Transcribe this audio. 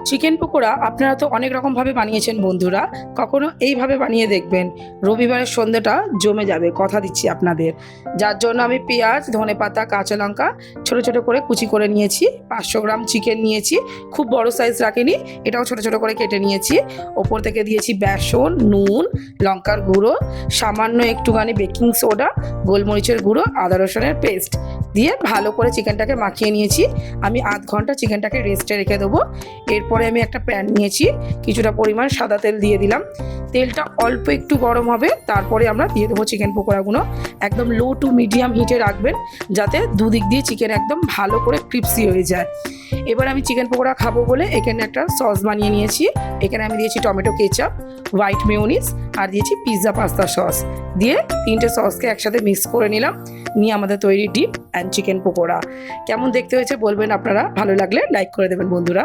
Chicken pakora আপনারা তো অনেক রকমভাবে বানিয়েছেন বন্ধুরা, কখনো এইভাবে বানিয়ে দেখবেন। রবিবারের সন্ধ্যাটা জমে যাবে, কথা দিচ্ছি আপনাদের। যার জন্য আমি পেঁয়াজ, ধনেপাতা, কাঁচা লঙ্কা ছোটো ছোটো করে কুচি করে নিয়েছি। 500 গ্রাম চিকেন নিয়েছি, খুব বড় সাইজ রাখিনি, এটাও ছোটো ছোটো করে কেটে নিয়েছি। ওপর থেকে দিয়েছি বেসন, নুন, লঙ্কার গুঁড়ো, সামান্য একটুখানি বেকিং সোডা, গোলমরিচের গুঁড়ো, আদা রসুনের পেস্ট দিয়ে ভালো করে চিকেনটাকে মাখিয়ে নিয়েছি। আমি আধ ঘন্টা চিকেনটাকে রেস্টে রেখে দেবো। এরপরে আমি একটা প্যান নিয়েছি, কিছুটা পরিমাণ সাদা তেল দিয়ে দিলাম। তেলটা অল্প একটু গরম হবে, তারপরে আমরা দিয়ে দেবো চিকেন পকোড়াগুলো। একদম লো টু মিডিয়াম হিটে রাখবেন, যাতে দুদিক দিয়ে চিকেন একদম ভালো করে ক্রিপসি হয়ে যায়। এবার আমি চিকেন পকোড়া খাবো বলে এখানে একটা সস বানিয়ে নিয়েছি। এখানে আমি দিয়েছি টমেটো কেচাপ, হোয়াইট মেয়োনিজ আর দিয়েছি পিৎজা পাস্তা সস। দিয়ে 3টে সসকে একসাথে মিক্স করে নিলাম, নিয়ে আমাদের তৈরি ডিপ অ্যান্ড চিকেন পকোড়া। কেমন দেখতে হয়েছে বলবেন আপনারা, ভালো লাগলে লাইক করে দেবেন বন্ধুরা।